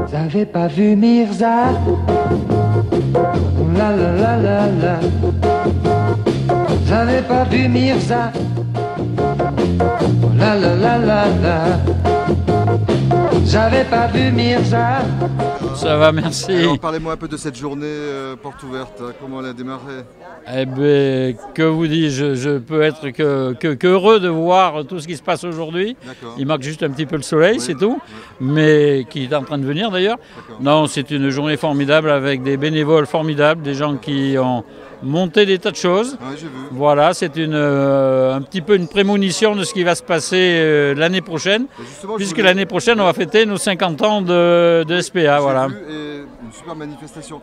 Vous avez pas vu Mirza? La la la la la. Vous avez pas vu Mirza? La la la la la. J'avais pas vu Mirza. Ça va, merci. Alors parlez-moi un peu de cette journée porte ouverte, comment elle a démarré? Eh bien, que vous dis-je, je peux être que heureux de voir tout ce qui se passe aujourd'hui. Il manque juste un petit peu le soleil, oui, c'est tout, oui. Mais qui est en train de venir d'ailleurs. Non, c'est une journée formidable avec des bénévoles formidables, des gens qui ont monté des tas de choses. Ouais, j'ai vu. Voilà, c'est un petit peu une prémonition de ce qui va se passer l'année prochaine, puisque l'année prochaine, on va fêter nos 50 ans de SPA. Voilà. Vu, et une super manifestation.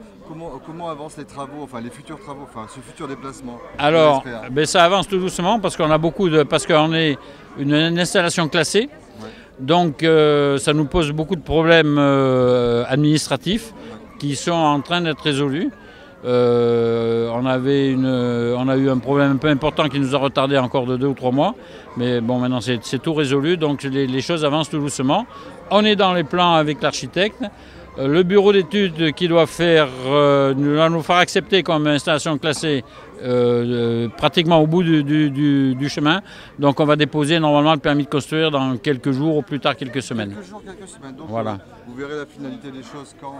Comment avancent les travaux, enfin les futurs travaux, enfin ce futur déplacement? Alors, ben, ça avance tout doucement parce qu'on a parce qu'on est une installation classée. Ouais. Donc ça nous pose beaucoup de problèmes administratifs, ouais, qui sont en train d'être résolus. On a eu un problème un peu important qui nous a retardé encore de 2 ou 3 mois. Mais bon, maintenant c'est tout résolu, donc les choses avancent tout doucement. On est dans les plans avec l'architecte. Le bureau d'études qui doit nous faire accepter comme installation classée pratiquement au bout du chemin. Donc on va déposer normalement le permis de construire dans quelques jours ou plus tard quelques semaines. Quelques semaines. Donc voilà. Vous verrez la finalité des choses quand?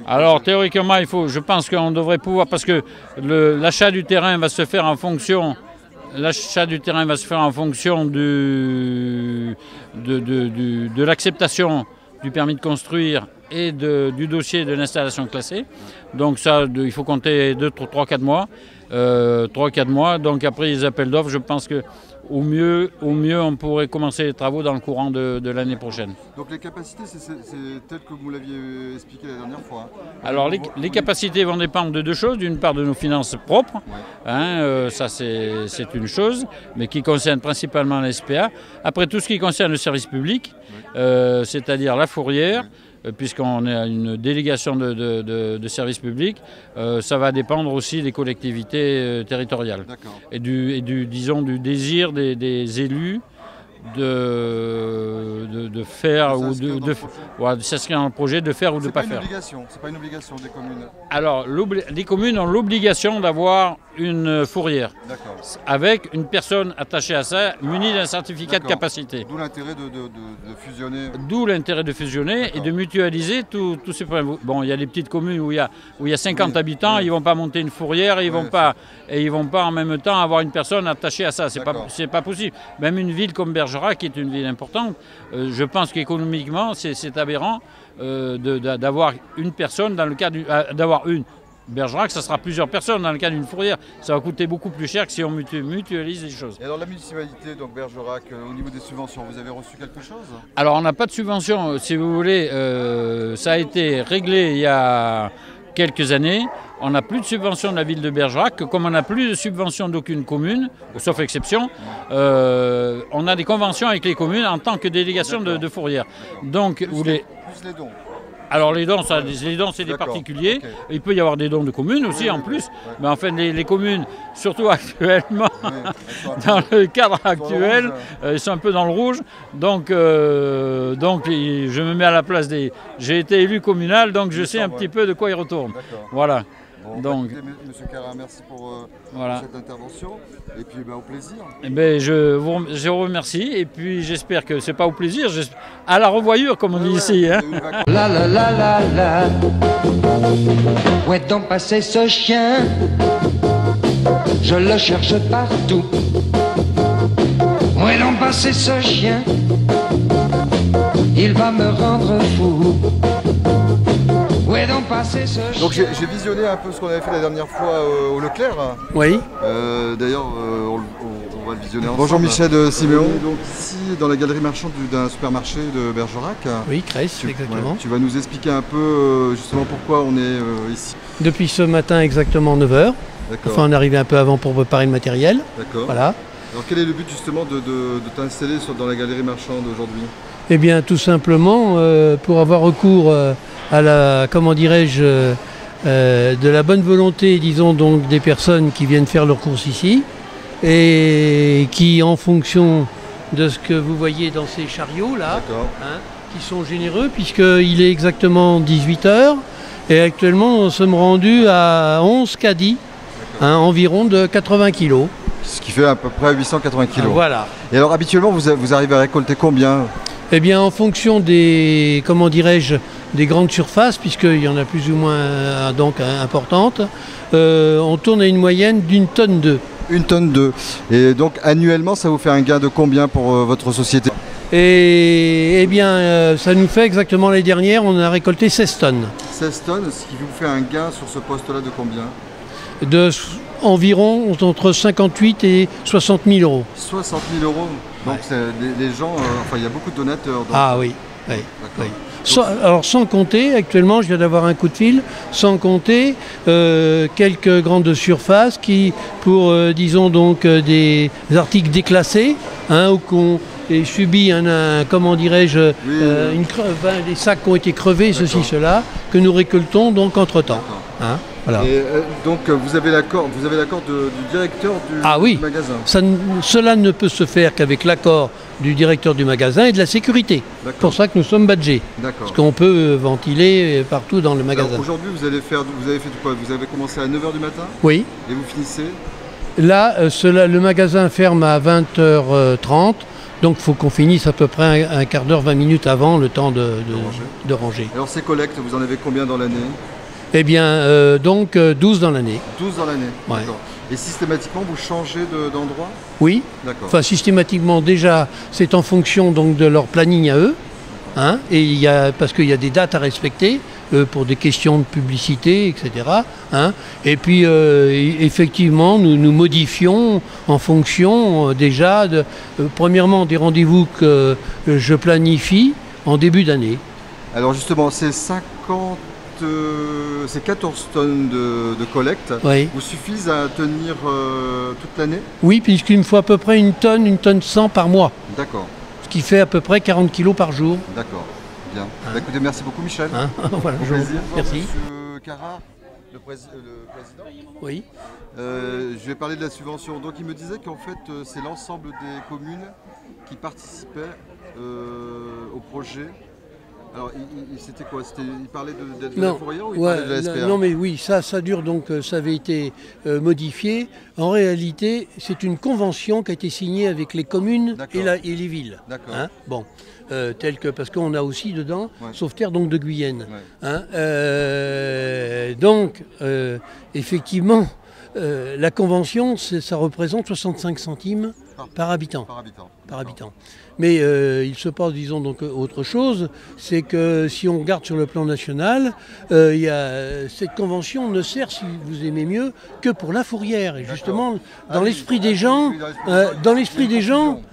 Alors théoriquement, je pense qu'on devrait pouvoir, parce que l'achat du terrain va se faire en fonction. L'achat du terrain va se faire en fonction de l'acceptation du permis de construire et du dossier de l'installation classée. Donc ça, il faut compter 3-4 mois. 3-4 mois. Donc après les appels d'offres, je pense qu'au mieux, on pourrait commencer les travaux dans le courant de l'année prochaine. Donc les capacités, c'est tel que vous l'aviez expliqué la dernière fois. Alors les capacités vont dépendre de 2 choses. D'une part de nos finances propres, ouais, hein, ça c'est une chose, mais qui concerne principalement la SPA. Après tout ce qui concerne le service public, ouais, c'est-à-dire la fourrière, ouais, puisqu'on a une délégation de services publics, ça va dépendre aussi des collectivités territoriales et disons, du désir des élus de faire ou de s'inscrire dans le projet, de faire ou de ne pas faire. C'est pas une obligation des communes. Alors, les communes ont l'obligation d'avoir une fourrière avec une personne attachée à ça, munie d'un certificat de capacité. D'où l'intérêt de fusionner. D'où l'intérêt de fusionner et de mutualiser tous ces problèmes. Bon, il y a des petites communes où il y a 50 habitants, ils ne vont pas monter une fourrière et ils vont pas en même temps avoir une personne attachée à ça. C'est pas possible. Même une ville comme Bergerac, qui est une ville importante, je pense qu'économiquement, c'est aberrant d'avoir une personne dans le cas d'avoir une. Bergerac, ça sera plusieurs personnes dans le cas d'une fourrière. Ça va coûter beaucoup plus cher que si on mutualise les choses. Et alors la municipalité, donc Bergerac, au niveau des subventions, vous avez reçu quelque chose? Alors on n'a pas de subvention, si vous voulez. Ça a été réglé il y a quelques années. On n'a plus de subvention de la ville de Bergerac, comme on n'a plus de subvention d'aucune commune, sauf exception. On a des conventions avec les communes en tant que délégation de fourrière. Donc, plus les dons. Alors les dons, c'est des particuliers. Okay. Il peut y avoir des dons de communes aussi, en plus. Ouais. Mais en fait, les communes, surtout actuellement, dans le cadre actuel, ils sont un peu dans le rouge. Donc je me mets à la place des... J'ai été élu communal, donc je sais un petit peu de quoi il retourne. Voilà. Bon, donc, Monsieur Carin, merci pour cette intervention et puis au plaisir. Eh ben, je vous remercie et puis j'espère que c'est pas au plaisir, à la revoyure comme on dit ici. Hein. La la la la la. Où est donc passé ce chien? Je le cherche partout. Où est donc passé ce chien? Il va me rendre fou. Où est donc passé Donc j'ai visionné un peu ce qu'on avait fait la dernière fois au Leclerc. Oui. D'ailleurs, on va le visionner ensemble. Bonjour Michel Siméon. Donc ici, dans la galerie marchande d'un supermarché de Bergerac. Oui, Cresse, exactement. Ouais, tu vas nous expliquer un peu justement pourquoi on est ici. Depuis ce matin, exactement 9h. Enfin, on est arrivé un peu avant pour préparer le matériel. D'accord. Voilà. Alors quel est le but justement de t'installer dans la galerie marchande aujourd'hui? Eh bien, tout simplement pour avoir recours à la, comment dirais-je, de la bonne volonté, disons donc, des personnes qui viennent faire leurs courses ici et qui, en fonction de ce que vous voyez dans ces chariots là, qui sont généreux, puisqu'il est exactement 18h et actuellement nous sommes rendus à 11 caddies, environ de 80 kg. Ce qui fait à peu près 880 kg. Voilà. Et alors habituellement vous arrivez à récolter combien? Eh bien en fonction des, comment dirais-je, des grandes surfaces, puisqu'il y en a plus ou moins donc importantes, on tourne à une moyenne d'1 tonne d'œufs. 1 tonne d'œufs. Et donc annuellement ça vous fait un gain de combien pour votre société? Et eh bien ça nous fait exactement l'année dernière, on a récolté 16 tonnes. 16 tonnes, ce qui vous fait un gain sur ce poste-là de combien? De environ entre 58 et 60 000 euros. 60 000 euros. Donc les gens, enfin il y a beaucoup de donateurs. Donc... Ah oui, oui. Alors sans compter, actuellement je viens d'avoir un coup de fil, sans compter quelques grandes surfaces qui, pour disons donc des articles déclassés, ou qu'on ait subi comment dirais-je, des sacs qui ont été crevés, ceci, cela, que nous récoltons donc entre-temps. Voilà. Et donc vous avez l'accord du directeur du magasin. Cela ne peut se faire qu'avec l'accord du directeur du magasin et de la sécurité. C'est pour ça que nous sommes badgés. Parce qu'on peut ventiler partout dans le magasin. Aujourd'hui vous avez fait quoi? Vous avez commencé à 9h du matin? Oui. Et vous finissez? Là, le magasin ferme à 20h30. Donc il faut qu'on finisse à peu près un quart d'heure, 20 minutes avant le temps de ranger. Alors ces collectes, vous en avez combien dans l'année? Eh bien, donc 12 dans l'année. 12 dans l'année, ouais. D'accord. Et systématiquement, vous changez d'endroit? Oui. D'accord. Enfin, systématiquement, déjà, c'est en fonction donc, de leur planning à eux. Et parce qu'il y a des dates à respecter pour des questions de publicité, etc. Et puis, effectivement, nous modifions en fonction déjà, premièrement, des rendez-vous que je planifie en début d'année. Alors justement, ces 14 tonnes de collecte vous suffisent à tenir toute l'année? Oui, puisqu'il me faut à peu près 1 tonne 100 par mois. D'accord. Ce qui fait à peu près 40 kilos par jour. D'accord, bien. Écoutez, merci beaucoup Michel. Voilà, plaisir. Merci. Monsieur Carrard, le président. Oui. Je vais parler de la subvention. Donc il me disait qu'en fait c'est l'ensemble des communes qui participaient au projet. Alors, c'était quoi? Il parlait de la fourrière ou il parlait de la SPA? Non, mais oui, ça dure donc, ça avait été modifié. En réalité, c'est une convention qui a été signée avec les communes et les villes. D'accord. Bon, parce qu'on a aussi dedans Sauveterre donc de Guyenne. Donc, effectivement, la convention, ça représente 65 centimes par habitant. Par habitant. Mais il se passe, disons, donc autre chose, c'est que si on regarde sur le plan national, cette convention ne sert, si vous aimez mieux, que pour la fourrière. Et justement, dans l'esprit des gens,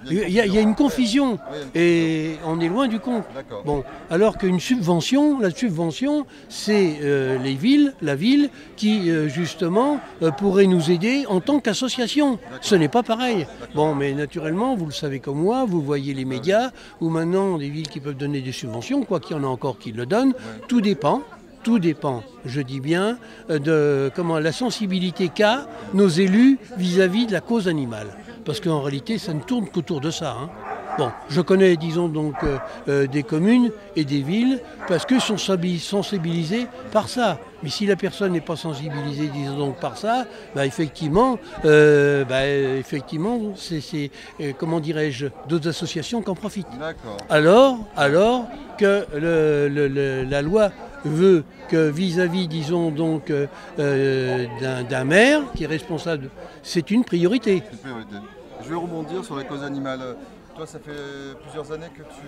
il y a une confusion. Et on est loin du compte. Bon, alors qu'une subvention, la subvention, c'est la ville qui, justement, pourrait nous aider en tant qu'association. Ce n'est pas pareil. Bon, mais naturellement, vous le savez comme moi, vous voyez les médias, où maintenant des villes qui peuvent donner des subventions, quoi qu'il y en a encore qui le donnent, tout dépend, je dis bien, de la sensibilité qu'a nos élus vis-à-vis de la cause animale. Parce qu'en réalité, ça ne tourne qu'autour de ça. Bon, je connais, disons donc, des communes et des villes parce qu'ils sont sensibilisés par ça. Mais si la personne n'est pas sensibilisée, disons donc, par ça, effectivement, c'est comment dirais-je, d'autres associations qui en profitent. Alors que la loi veut que vis-à-vis, disons donc, d'un maire qui est responsable, c'est une priorité. Je vais rebondir sur la cause animale. toi ça fait plusieurs années que tu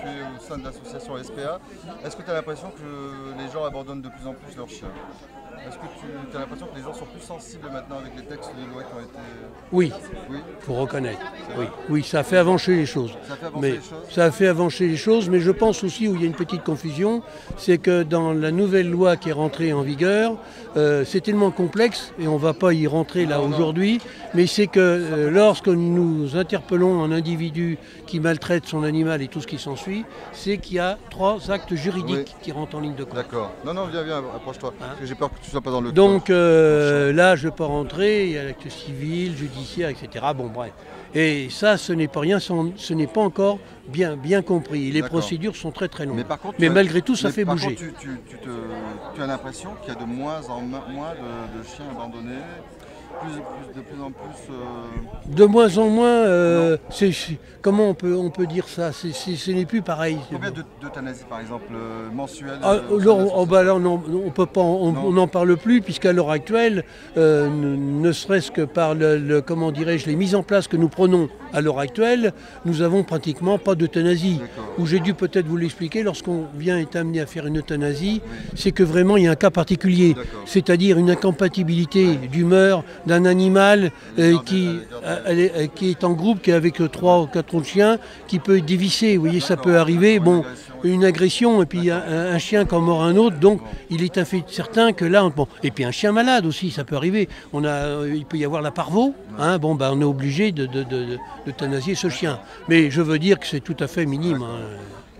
es au sein de l'association SPA. Est-ce que tu as l'impression que les gens abandonnent de plus en plus leurs chiens? Est-ce que tu as l'impression que les gens sont plus sensibles maintenant avec les textes de loi qui ont été... Oui, faut reconnaître. Oui, ça a fait avancer les choses. Ça a fait avancer les choses, mais je pense aussi où il y a une petite confusion, c'est que dans la nouvelle loi qui est rentrée en vigueur, c'est tellement complexe, et on ne va pas y rentrer là aujourd'hui, mais c'est que lorsque nous interpellons un individu qui maltraite son animal et tout ce qui s'ensuit, c'est qu'il y a 3 actes juridiques qui rentrent en ligne de compte. D'accord. Non, viens, approche-toi. Parce que j'ai peur que tu ne sois pas dans le... Donc là, je ne vais pas rentrer, il y a l'acte civil, judiciaire, etc. Bon, bref. Et ça, ce n'est pas rien, ce n'est pas encore bien compris. Les procédures sont très longues. Mais malgré tout, ça fait bouger. Par contre, tu as l'impression qu'il y a de moins en moins de chiens abandonnés, de plus en plus... De moins en moins, comment on peut dire ça? Ce n'est plus pareil. Combien d'euthanasie, par exemple, mensuelles on peut pas, on n'en parle plus, puisqu'à l'heure actuelle, ne serait-ce que par comment dirais-je, les mises en place que nous prenons à l'heure actuelle, nous avons pratiquement pas d'euthanasie. Où j'ai dû peut-être vous l'expliquer, lorsqu'on est amené à faire une euthanasie, c'est que vraiment il y a un cas particulier, c'est-à-dire une incompatibilité d'humeur d'un animal qui est en groupe, qui est avec 3 ou 4 autres chiens, qui peut être dévissé. Vous voyez, ça peut arriver. Bon, une agression, et puis un chien qui en mord un autre, donc il est certain que là... Bon. Et puis un chien malade aussi, ça peut arriver. Il peut y avoir la parvo, on est obligé d'euthanasier ce chien. Mais je veux dire que c'est tout à fait minime.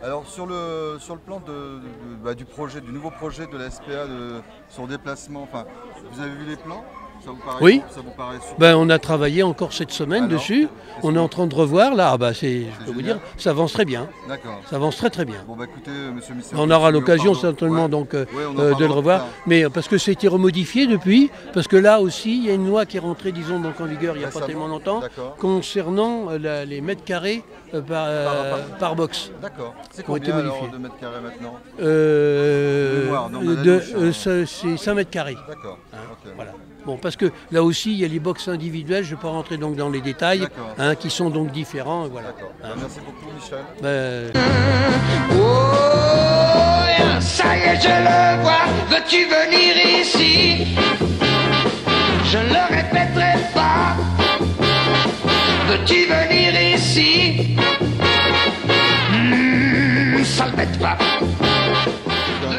Alors sur le plan du nouveau projet de la SPA, son déplacement, vous avez vu les plans? Ça vous paraît super? On a travaillé encore cette semaine dessus. On est en train de revoir là. Je peux vous dire, ça avance très bien. D'accord. Ça avance très bien. Bon écoutez, monsieur Misser, on aura l'occasion certainement de le revoir. Mais parce que c'était remodifié depuis, parce que là aussi il y a une loi qui est rentrée, disons, en vigueur il n'y a pas tellement longtemps, concernant les mètres carrés par box. D'accord. C'est combien alors de mètres carrés maintenant? C'est 5 mètres carrés. D'accord. Voilà. Bon, parce que là aussi, il y a les box individuelles, je ne vais pas rentrer donc dans les détails, qui sont donc différents. Voilà. Merci beaucoup, Michel. Ça y est, je le vois, veux-tu venir ici? Je le répéterai pas. Veux-tu venir ici? Ça le bête pas.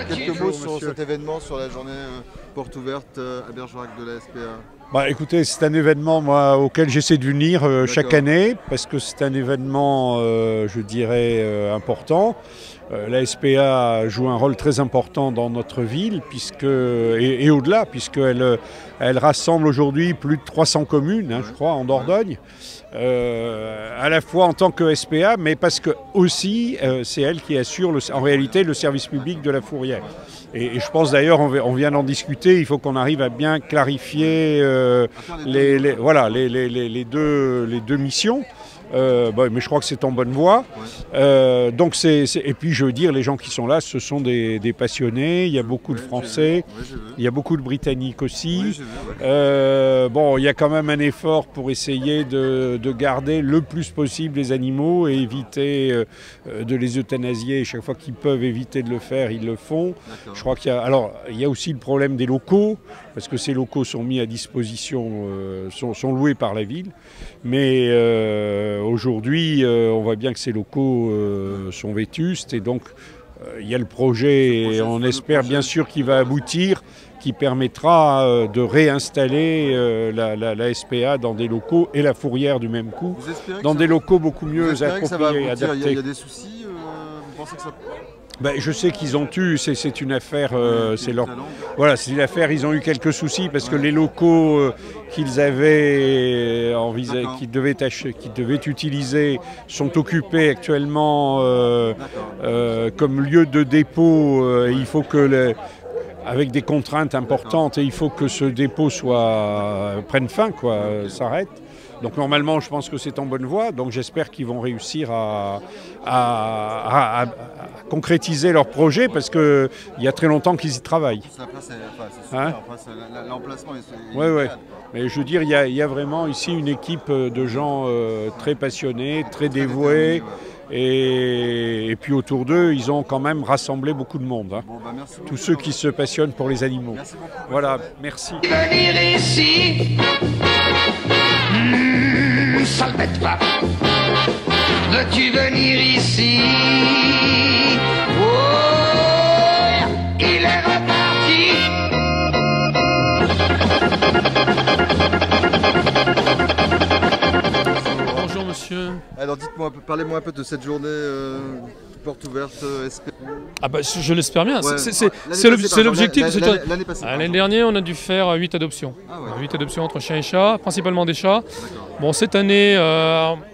Quelques mots sur cet événement, sur la journée porte ouverte à Bergerac de la SPA. Écoutez, c'est un événement auquel j'essaie de venir chaque année, parce que c'est un événement, je dirais, important. La SPA joue un rôle très important dans notre ville, et au-delà, puisqu'elle rassemble aujourd'hui plus de 300 communes, je crois, en Dordogne. À la fois en tant que SPA, mais parce que aussi c'est elle qui assure en réalité le service public de la Fourrière. Et je pense d'ailleurs, on vient d'en discuter, il faut qu'on arrive à bien clarifier les deux missions. Mais je crois que c'est en bonne voie. Et puis je veux dire, les gens qui sont là, ce sont des passionnés. Il y a beaucoup de Français, il y a beaucoup de Britanniques aussi. Il y a quand même un effort pour essayer de garder le plus possible les animaux et éviter de les euthanasier. Chaque fois qu'ils peuvent éviter de le faire, ils le font. Je crois qu'il y a... Alors, il y a aussi le problème des locaux, parce que ces locaux sont mis à disposition, sont loués par la ville. Mais aujourd'hui, on voit bien que ces locaux sont vétustes et donc il y a le projet et on espère bien sûr qu'il va aboutir, qui permettra de réinstaller la SPA dans des locaux et la Fourrière du même coup, dans des locaux beaucoup mieux appropriés et adaptés. Il y a des soucis, vous pensez que ça... Je sais qu'ils ont eu, c'est une affaire, c'est une affaire, ils ont eu quelques soucis parce que les locaux qu'ils avaient qu'ils devaient utiliser sont occupés actuellement comme lieu de dépôt. Il faut que avec des contraintes importantes et il faut que ce dépôt prenne fin, s'arrête. Donc normalement, je pense que c'est en bonne voie. Donc j'espère qu'ils vont réussir à concrétiser leur projet parce qu'il y a très longtemps qu'ils y travaillent. L'emplacement est Oui. Mais je veux dire, il y a vraiment ici une équipe de gens très passionnés, très dévoués. Et puis autour d'eux, ils ont quand même rassemblé beaucoup de monde. Hein. Bon, bah, tous ceux qui se passionnent pour les animaux. Merci beaucoup. Voilà, merci. Venir ici, sale bête va. Veux-tu venir ici? Oh, il est reparti. Bonjour monsieur. Alors dites-moi, parlez-moi un peu de cette journée porte ouverte SP. Ah bah je l'espère bien, Ouais. c'est l'objectif de cette journée. L'année passée. L'année dernière on a dû faire 8 adoptions. Ah ouais. 8 adoptions entre chiens et chats, principalement des chats. Bon cette année,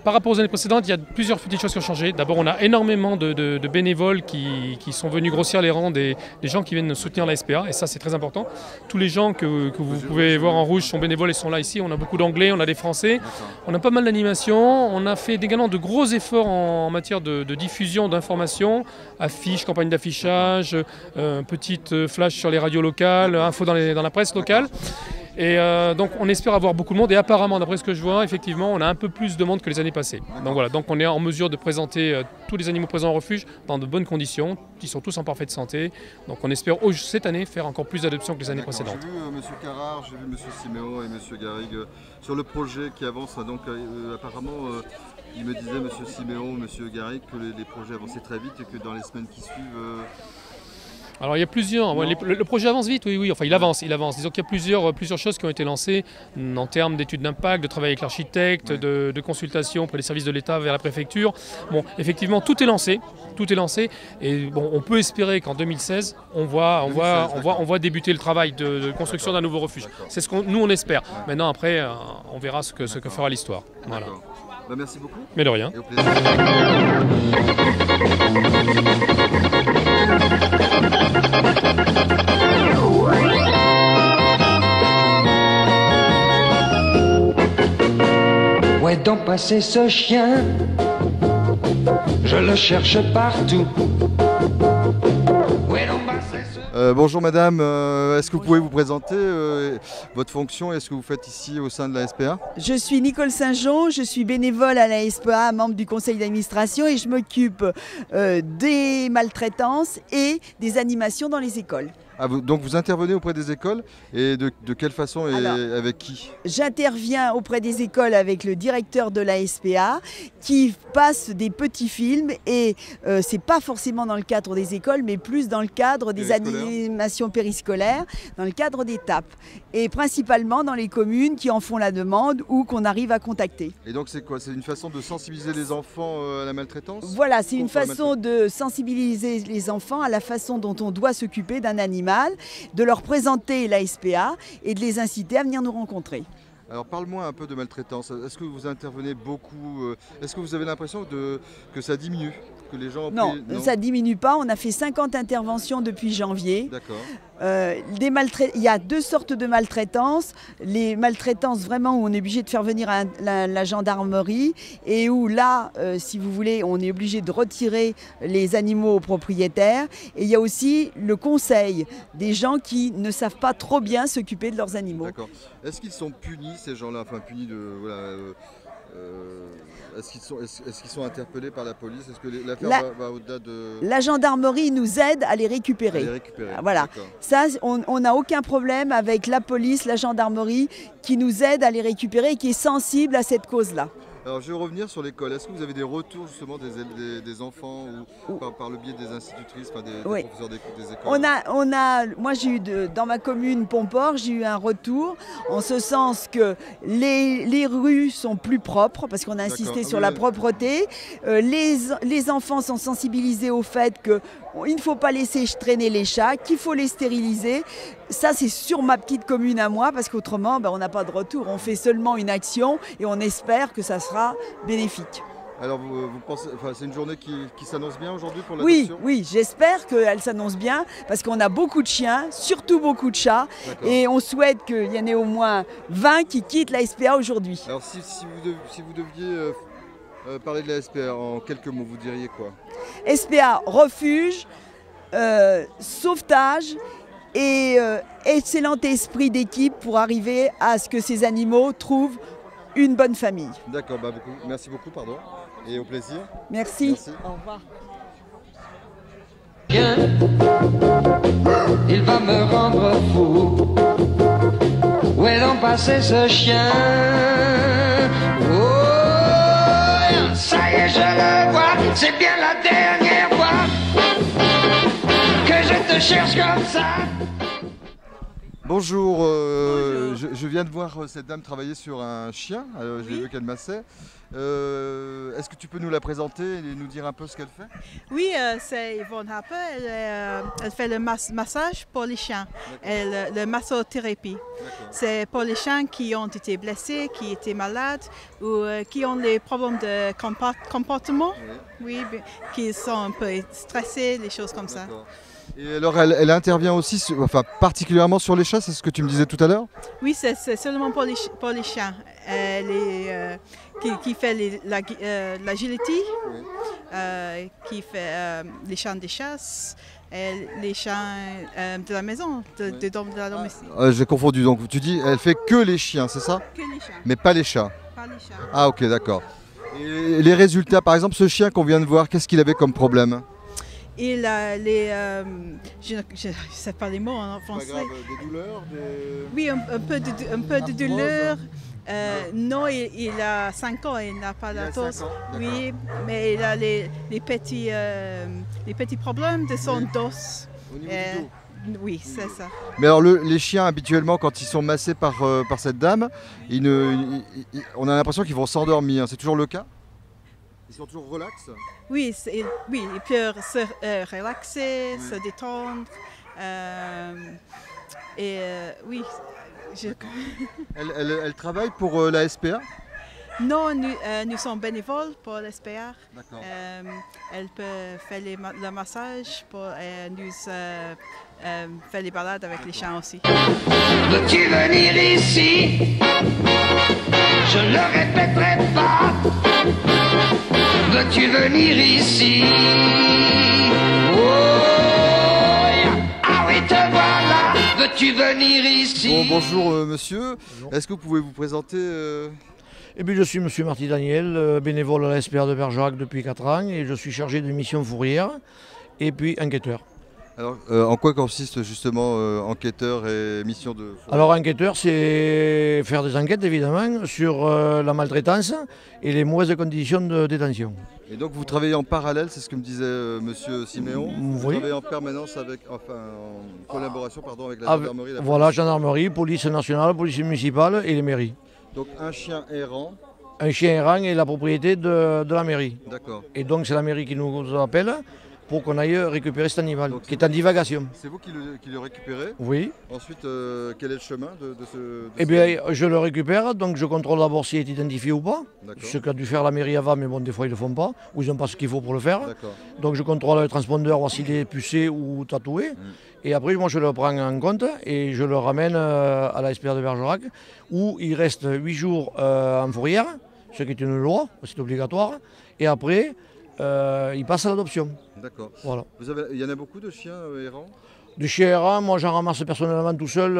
par rapport aux années précédentes, il y a plusieurs petites choses qui ont changé. D'abord on a énormément de bénévoles qui sont venus grossir les rangs des gens qui viennent soutenir la SPA et ça c'est très important. Tous les gens que vous pouvez voir en rouge sont bénévoles et sont là ici. On a beaucoup d'anglais, on a des français, on a pas mal d'animations, on a fait également de gros efforts en matière de diffusion d'informations, affiches, campagnes d'affichage, petites flash sur les radios locales, infos dans la presse locale. Et donc on espère avoir beaucoup de monde et apparemment d'après ce que je vois effectivement on a un peu plus de monde que les années passées. Donc voilà, donc on est en mesure de présenter tous les animaux présents au refuge dans de bonnes conditions, qui sont tous en parfaite santé. Donc on espère cette année faire encore plus d'adoptions que les années précédentes. J'ai vu M. Carrard, j'ai vu M. Siméon et M. Garrigue sur le projet qui avance. Donc apparemment il me disait M. Siméon, M. Garrigue que les projets avançaient très vite et que dans les semaines qui suivent... Alors il y a plusieurs, le projet avance vite, oui, enfin il avance. Disons qu'il y a plusieurs choses qui ont été lancées en termes d'études d'impact, de travail avec l'architecte, de consultation auprès des services de l'État vers la préfecture. Bon, effectivement tout est lancé, et bon, on peut espérer qu'en 2016, on voit débuter le travail de construction d'un nouveau refuge. C'est ce qu'on nous on espère. Maintenant après, on verra ce que fera l'histoire. Voilà. Bah, merci beaucoup. Mais de rien. Et au plaisir. Où est donc passé ce chien? Je le cherche partout. Où est donc passé ce... Bonjour madame, est-ce que vous pouvez vous présenter votre fonction et ce que vous faites ici au sein de la SPA? Je suis Nicole Saint-Jean, je suis bénévole à la SPA, membre du conseil d'administration et je m'occupe des maltraitances et des animations dans les écoles. Ah, donc vous intervenez auprès des écoles et de quelle façon et avec qui? J'interviens auprès des écoles avec le directeur de la SPA qui passe des petits films et c'est pas forcément dans le cadre des écoles mais plus dans le cadre des animations périscolaires, dans le cadre d'étapes et principalement dans les communes qui en font la demande ou qu'on arrive à contacter. Et donc c'est quoi? C'est une façon de sensibiliser les enfants à la maltraitance? Voilà, c'est une façon de sensibiliser les enfants à la façon dont on doit s'occuper d'un animal, de leur présenter la SPA et de les inciter à venir nous rencontrer. Alors parle-moi un peu de maltraitance. Est-ce que vous intervenez beaucoup? Est-ce que vous avez l'impression que ça diminue? Que les gens non, ça ne diminue pas. On a fait 50 interventions depuis janvier. D'accord. Il y a deux sortes de maltraitance. Les maltraitances vraiment où on est obligé de faire venir la gendarmerie et où là, si vous voulez, on est obligé de retirer les animaux aux propriétaires. Et il y a aussi le conseil des gens qui ne savent pas trop bien s'occuper de leurs animaux. D'accord. Est-ce qu'ils sont punis ces gens-là? Enfin punis de... Voilà, est-ce qu'ils sont interpellés par la police? Est-ce que l'affaire va au-delà de... La gendarmerie nous aide à les récupérer. Voilà. Ça, on n'a aucun problème avec la police, la gendarmerie qui nous aide à les récupérer et qui est sensible à cette cause-là. Alors je vais revenir sur l'école. Est-ce que vous avez des retours justement des enfants ou par le biais des institutrices, enfin des professeurs des écoles? Moi j'ai eu dans ma commune Pomport, j'ai eu un retour en ce sens que les rues sont plus propres parce qu'on a insisté sur la propreté. Les enfants sont sensibilisés au fait qu'il ne faut pas laisser traîner les chats, qu'il faut les stériliser. Ça c'est sur ma petite commune à moi parce qu'autrement on n'a pas de retour. On fait seulement une action et on espère que ça sera bénéfique. Alors vous pensez, enfin, c'est une journée qui s'annonce bien aujourd'hui pour l'adoption? Oui, j'espère qu'elle s'annonce bien parce qu'on a beaucoup de chiens, surtout beaucoup de chats et on souhaite qu'il y en ait au moins 20 qui quittent la SPA aujourd'hui. Alors si vous deviez parler de la SPA en quelques mots, vous diriez quoi? SPA, refuge, sauvetage et excellent esprit d'équipe pour arriver à ce que ces animaux trouvent une bonne famille. D'accord, merci beaucoup, pardon, et au plaisir. Merci. Au revoir. Il va me rendre fou. Où est donc passé ce chien? Oh, ça y est, je le vois. C'est bien la dernière fois que je te cherche comme ça. Bonjour, je viens de voir cette dame travailler sur un chien, j'ai vu qu'elle massait. Est-ce que tu peux nous la présenter et nous dire un peu ce qu'elle fait? Oui, c'est Yvonne Harper, elle fait le massage pour les chiens, le massothérapie. C'est pour les chiens qui ont été blessés, qui étaient malades ou qui ont des problèmes de comportement, qui sont un peu stressés, des choses comme ça. Et alors elle intervient aussi, particulièrement sur les chats, c'est ce que tu me disais tout à l'heure? Oui, c'est seulement pour les chiens. Elle est, qui fait l'agility, qui fait les chiens de chasse, les chiens de la maison, de la domestique. J'ai confondu, donc tu dis elle fait que les chiens, c'est ça? Que les chiens. Mais pas les chats? Pas les chats. Ah ok, d'accord. Et les résultats, par exemple ce chien qu'on vient de voir, qu'est-ce qu'il avait comme problème? Il a je ne sais pas les mots en français. Pas grave, des douleurs, Oui, un peu de douleur. Non, il a 5 ans, il n'a pas d'arthrose. Oui, mais il a les petits problèmes de son dos. Au niveau du dos. Oui, c'est ça. Mais alors les chiens habituellement quand ils sont massés par cette dame, on a l'impression qu'ils vont s'endormir, c'est toujours le cas? Ils sont toujours relax? Oui, ils peuvent se relaxer, se détendre. Oui. Elle travaille pour la SPA? Non, nous sommes bénévoles pour la SPA. Elle peut faire le massage, nous faire les balades avec les chiens aussi. Veux-tu venir ici? Je le répéterai pas. Veux-tu venir ici? Oh, ah oui, te voilà. Veux-tu venir ici? Bonjour monsieur. Est-ce que vous pouvez vous présenter Eh bien, je suis monsieur Marty Daniel, bénévole à la SPA de Bergerac depuis 4 ans et je suis chargé de mission fourrière et puis enquêteur. Alors, en quoi consiste justement enquêteur et mission de fourrière? Alors, enquêteur, c'est faire des enquêtes évidemment sur la maltraitance et les mauvaises conditions de détention. Et donc vous travaillez en parallèle, c'est ce que me disait monsieur Siméon. Vous travaillez en permanence en collaboration avec la gendarmerie. Voilà, gendarmerie, police nationale, police municipale et les mairies. Donc un chien errant. Un chien errant est la propriété de la mairie. D'accord. Et donc c'est la mairie qui nous appelle pour qu'on aille récupérer cet animal, qui est en divagation. C'est vous qui le récupérez? Oui. Ensuite, quel est le chemin de ce... Eh bien, je le récupère, donc je contrôle d'abord s'il est identifié ou pas. Ce qu'a dû faire la mairie avant, mais bon, des fois ils ne le font pas, ou ils n'ont pas ce qu'il faut pour le faire. Donc je contrôle le transpondeur, voir s'il est pucé ou tatoué. Et après, moi, je le prends en compte et je le ramène à la SPA de Bergerac, où il reste 8 jours en fourrière, ce qui est une loi, c'est obligatoire. Et après, il passe à l'adoption. D'accord. Voilà. Il y en a beaucoup de chiens errants? De chiens errants, moi j'en ramasse personnellement tout seul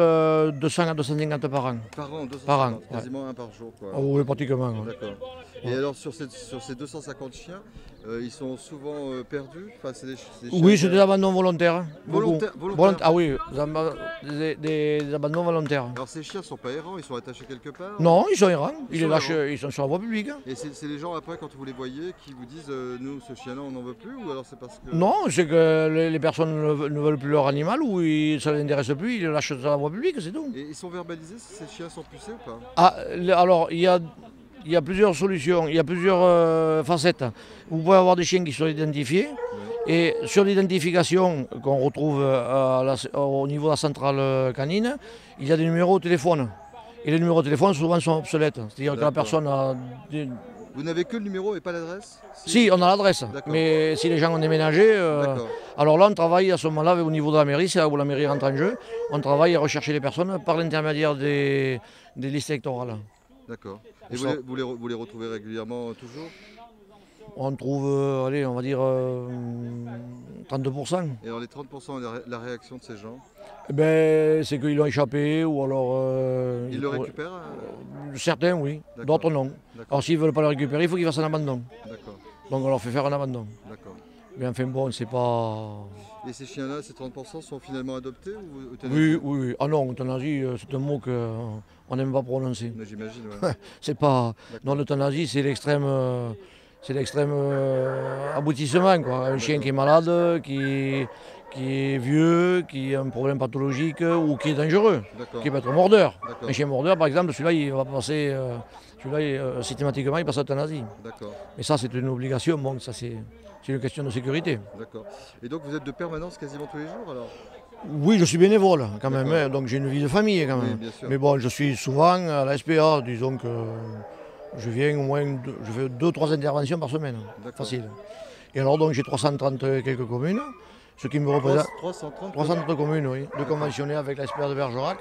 200 à 250 par an. Par an, 250, par an, quasiment un par jour quoi. Oh, oui, pratiquement. Ouais. D'accord. Et alors sur ces 250 chiens, ils sont souvent perdus? Oui, c'est des abandons volontaires. Volontaires? Ah oui, des abandons volontaires. Alors ces chiens ne sont pas errants, ils sont attachés quelque part? Non, ils sont errants, ils sont sur la voie publique. Et c'est les gens après, quand vous les voyez, qui vous disent nous, ce chien-là, on n'en veut plus? Ou alors c'est parce que... Non, c'est que les personnes ne veulent plus leur animal ou ça ne les intéresse plus, ils le lâchent sur la voie publique, c'est tout. Et ils sont verbalisés si ces chiens sont pucés ou pas? Alors, il y a plusieurs solutions, il y a plusieurs facettes. Vous pouvez avoir des chiens qui sont identifiés, et sur l'identification qu'on retrouve au niveau de la centrale canine, il y a des numéros de téléphone. Et les numéros de téléphone souvent sont obsolètes, c'est-à-dire que la personne a Vous n'avez que le numéro et pas l'adresse? Si, on a l'adresse, mais si les gens ont déménagé, alors là on travaille à ce moment-là au niveau de la mairie, c'est là où la mairie rentre en jeu, on travaille à rechercher les personnes par l'intermédiaire des listes électorales. D'accord. Et vous les retrouvez régulièrement toujours? On trouve, allez, on va dire 32%. Et alors les 30%, la réaction de ces gens? C'est qu'ils l'ont échappé ou alors... Ils le récupèrent? Certains oui, d'autres non. Alors s'ils ne veulent pas le récupérer, il faut qu'ils fassent un abandon. Donc on leur fait faire un abandon. Mais enfin bon, c'est pas... Et ces chiens-là, ces 30% sont finalement adoptés ou euthanasie? Oui. Ah non, euthanasie, c'est un mot qu'on n'aime pas prononcer. J'imagine, c'est pas... Non, l'euthanasie, c'est l'extrême... C'est l'extrême aboutissement, quoi. Un chien qui est malade, qui est vieux, qui a un problème pathologique ou qui est dangereux, qui peut être mordeur. Un chien mordeur, par exemple, celui-là, il va passer, systématiquement, il passe à l'euthanasie. Mais ça, c'est une obligation, bon, ça c'est une question de sécurité. D'accord. Et donc vous êtes de permanence quasiment tous les jours alors? Oui, je suis bénévole quand même, hein, donc j'ai une vie de famille quand même. Oui, mais bon, je suis souvent à la SPA, disons que... Je viens au moins, je fais 2-3 interventions par semaine, facile. Et alors donc j'ai 330 quelques communes, ce qui me représente 330 communes, oui, de conventionnés avec la SPA de Bergerac.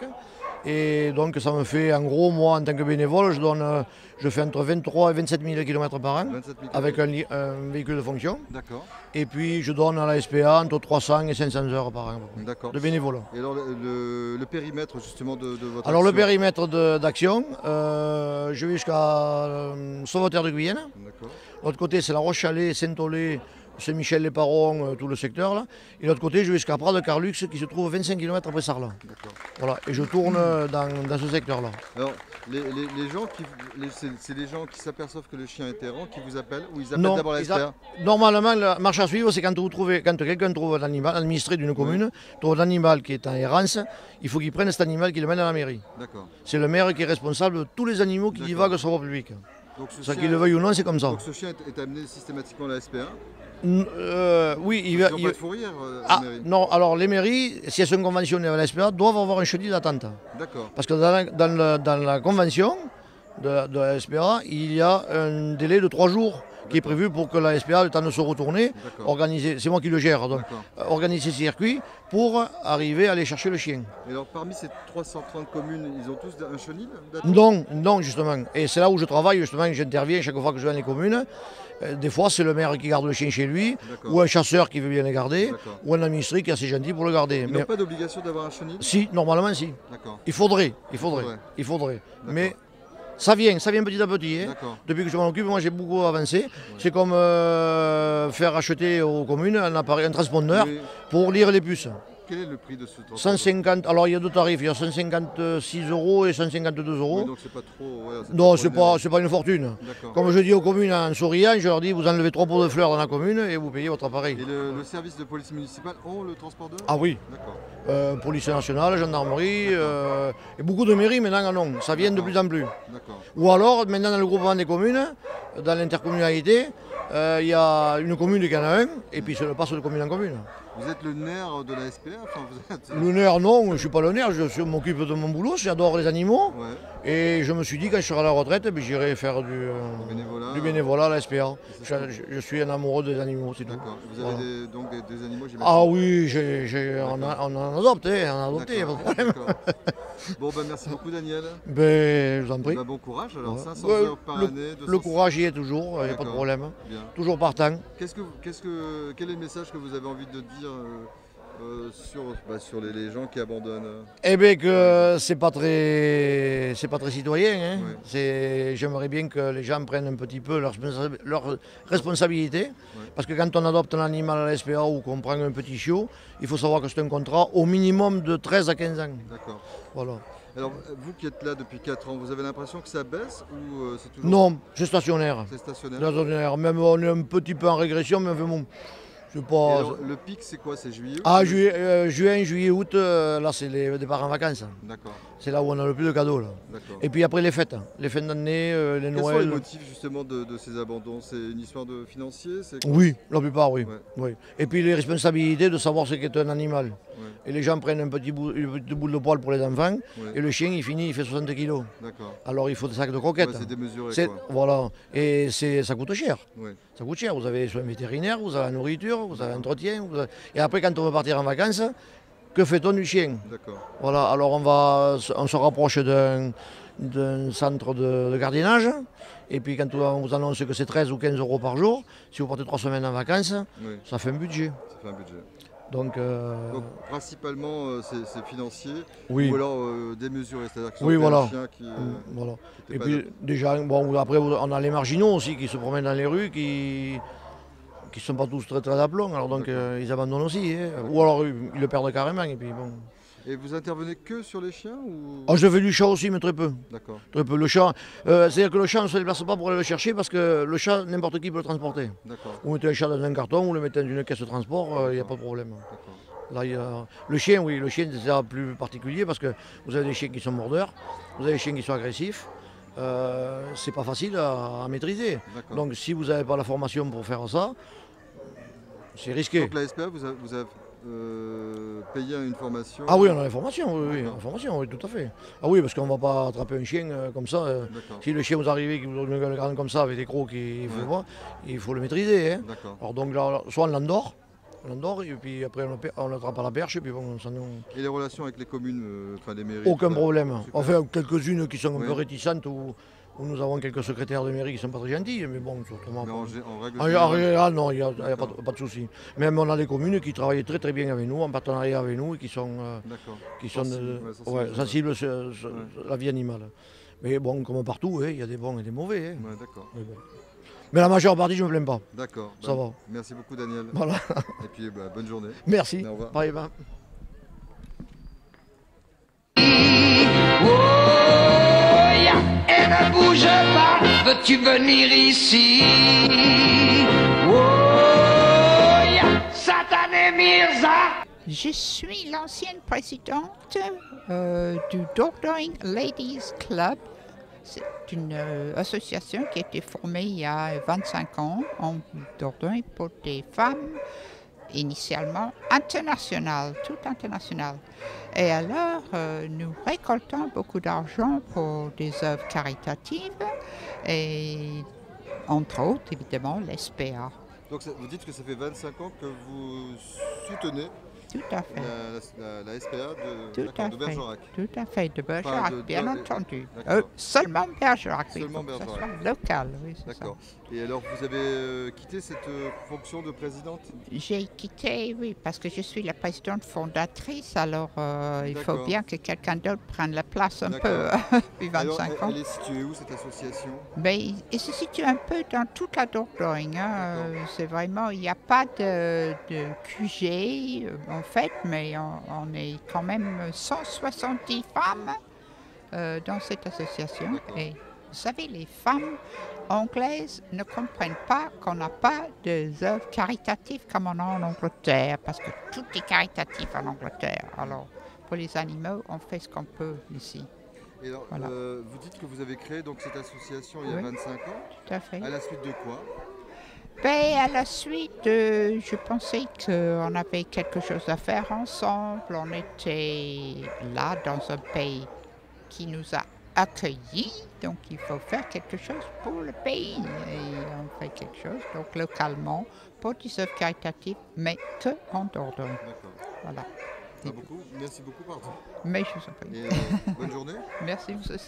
Et donc ça me fait, en gros, moi en tant que bénévole, je fais entre 23 et 27 000 km par an avec un véhicule de fonction. Et puis je donne à la SPA entre 300 et 500 heures par an de bénévolat. Et alors le périmètre justement de votre Alors action? le périmètre d'action, je vais jusqu'à Sauveterre de Guyenne. L'autre côté c'est La Roche-Chalais, Saint-Olé, Saint-Michel-les-Parons, tout le secteur là. Et l'autre côté je vais jusqu'à Prades-Carlux qui se trouve 25 km après Sarlat. Voilà, et je tourne dans ce secteur là. Alors les gens c'est les gens qui s'aperçoivent que le chien est errant qui vous appellent ou ils appellent d'abord la SPA? Normalement la marche à suivre c'est quand quelqu'un trouve un animal, administré d'une commune, trouve un animal qui est en errance, il faut qu'il prenne cet animal qu'il le mène à la mairie. C'est le maire qui est responsable de tous les animaux qui divaguent sur la voie publique. Ça qu'il le veuille ou non, c'est comme ça. Donc ce chien est amené systématiquement à la SPA? Oui, il va. Non, alors les mairies, si elles sont conventionnées avec la SPA, doivent avoir un chenil d'attente. Parce que dans la convention de la SPA, il y a un délai de 3 jours qui est prévu pour que la SPA ait le temps de se retourner, organiser, c'est moi qui le gère, donc organiser ces circuits pour arriver à aller chercher le chien. Et alors parmi ces 330 communes, ils ont tous un chenil d'attente? Non, justement. Et c'est là où je travaille, justement, j'interviens chaque fois que je vais dans les communes. Des fois, c'est le maire qui garde le chien chez lui, ou un chasseur qui veut bien le garder, ou un administré qui est assez gentil pour le garder. Ils n'ont pas d'obligation d'avoir un chenil? Si, normalement si. Il faudrait. Mais ça vient petit à petit. Hein. Depuis que je m'en occupe, moi j'ai beaucoup avancé. C'est comme faire acheter aux communes un transpondeur pour lire les puces. Quel est le prix de ce transport? 150, alors il y a deux tarifs, il y a 156 € et 152 €. Oui, donc c'est pas trop... non, c'est pas une fortune. Comme je dis aux communes en souriant, je leur dis vous enlevez 3 pots de fleurs dans la commune et vous payez votre appareil. Et le service de police municipale ont le transpondeur? Ah oui. Police nationale, gendarmerie, et beaucoup de mairies maintenant en ont, ça vient de plus en plus. Ou alors, maintenant dans le groupement des communes, dans l'intercommunalité, il y a une commune qui en a un, et puis ça le passe de commune en commune. Vous êtes le nerf de la SPA? Le nerf, non, je ne suis pas le nerf, je m'occupe de mon boulot, j'adore les animaux. Et je me suis dit, quand je serai à la retraite, j'irai faire du bénévolat à la SPA. Je suis un amoureux des animaux, c'est tout. Vous avez donc des animaux, j'imagine? Ah oui, on en adopte, pas de problème. Bon, ben, merci beaucoup, Daniel. Je vous en prie. Bon courage, alors 500 heures par année. Le courage y est toujours, il n'y a pas de problème. Toujours partant. Quel est le message que vous avez envie de dire sur les gens qui abandonnent? Eh bien que c'est pas très citoyen. Hein. J'aimerais bien que les gens prennent un petit peu leur responsabilité. Parce que quand on adopte un animal à la SPA ou qu'on prend un petit chiot, il faut savoir que c'est un contrat au minimum de 13 à 15 ans. D'accord. Voilà. Alors, vous qui êtes là depuis 4 ans, vous avez l'impression que ça baisse ou c'est toujours... Non, c'est stationnaire. C'est stationnaire. Stationnaire. Même on est un petit peu en régression, mais bon, pas... alors, le pic, c'est quoi? C'est juillet? Ah, juin, juillet, août, là c'est les départs en vacances. D'accord. C'est là où on a le plus de cadeaux. Là. Et puis après les fêtes d'année, les Noël. Quels sont les motifs justement de ces abandons? C'est une histoire de financier? Oui, la plupart, oui. Ouais. Oui. Et puis les responsabilités de savoir ce qu'est un animal. Ouais. Et les gens prennent un petit bout de poil pour les enfants, et le chien il fait 60 kilos. Alors il faut des sacs de croquettes. Ouais, c'est démesuré. Voilà. Et ça coûte cher. Ouais. Ça coûte cher. Vous avez les soins vétérinaires, vous avez la nourriture, vous avez l'entretien. Et après, quand on veut partir en vacances, que fait-on du chien? Voilà. Alors on se rapproche d'un centre de gardiennage. Et puis quand on vous annonce que c'est 13 ou 15 euros par jour, si vous partez 3 semaines en vacances, ça fait un budget. Ça fait un budget. Donc principalement c'est financier, oui. Ou alors démesuré, c'est-à-dire que oui, voilà. Un chien qui, voilà. Et puis déjà, bon, après on a les marginaux aussi qui se promènent dans les rues, qui ne sont pas tous très aplomb, alors donc ils abandonnent aussi, hein. Ou alors ils le perdent carrément. Et puis bon. Et vous intervenez que sur les chiens ou... Oh, je fais du chat aussi, mais très peu. D'accord. Très peu. Le chat, c'est-à-dire que le chat, on ne se déplace pas pour aller le chercher parce que le chat, n'importe qui peut le transporter. D'accord. Vous mettez un chat dans un carton, vous le mettez dans une caisse de transport, il n'y a pas de problème. Là, le chien, oui, le chien c'est plus particulier parce que vous avez des chiens qui sont mordeurs, vous avez des chiens qui sont agressifs. C'est pas facile à maîtriser. Donc si vous n'avez pas la formation pour faire ça, c'est risqué. Donc la SPA vous avez payer une formation? Ah oui, on a la formation, oui, tout à fait. Ah oui, parce qu'on ne va pas attraper un chien comme ça. Si le chien vous arrive qui vous donne une gueule grande comme ça avec des crocs il faut le maîtriser. Hein. Alors donc là, soit on l'endort, et puis après on l'attrape à la perche et puis bon, Et les relations avec les communes, les mairies? Aucun problème. Enfin, quelques-unes qui sont un peu réticentes où nous avons quelques secrétaires de mairie qui ne sont pas très gentils, mais bon, surtout. En règle, non, il n'y a pas de souci. Même on a des communes qui travaillent très très bien avec nous, en partenariat avec nous, et qui sont sensibles à la vie animale. Mais bon, comme partout, il y a des bons et des mauvais. Hein. Ouais, d'accord. Mais la majeure partie, je ne me plains pas. D'accord. Ça va. Merci beaucoup, Daniel. Voilà. Et puis, bonne journée. Merci. Au revoir. Bye. Et ne bouge pas, veux-tu venir ici? Oh, Satané Mirza. Je suis l'ancienne présidente du Dordogne Ladies Club. C'est une association qui a été formée il y a 25 ans en Dordogne pour des femmes, initialement internationales, toutes internationales. Et alors, nous récoltons beaucoup d'argent pour des œuvres caritatives et, entre autres, évidemment, l'SPA. Donc vous dites que ça fait 25 ans que vous soutenez tout à fait. La SPA de Bergerac. Tout à fait, de Bergerac, bien entendu. Seulement Bergerac, oui, seulement que Bergerac. ça soit local, oui, c'est ça. D'accord. Et alors, vous avez quitté cette fonction de présidente? J'ai quitté, oui, parce que je suis la présidente fondatrice, alors il faut bien que quelqu'un d'autre prenne la place un peu depuis 25 ans. Elle est située où, cette association? Elle se situe un peu dans toute la Dordogne. C'est vraiment, il n'y a pas de QG, en fait, mais on est quand même 170 femmes dans cette association. Et vous savez, les femmes anglaises ne comprennent pas qu'on n'a pas des œuvres caritatives comme on a en Angleterre, parce que tout est caritatif en Angleterre. Alors, pour les animaux, on fait ce qu'on peut ici. Et alors, vous dites que vous avez créé donc, cette association il y a 25 ans. Tout à fait. À la suite de quoi? À la suite, je pensais qu'on avait quelque chose à faire ensemble. On était là dans un pays qui nous a accueillis, donc il faut faire quelque chose pour le pays. Et on fait quelque chose, donc localement, pour des œuvres caritatives, mais que en Dordogne. Voilà. Merci beaucoup, pardon. Mais je vous en prie. Et bonne journée. Merci, vous aussi.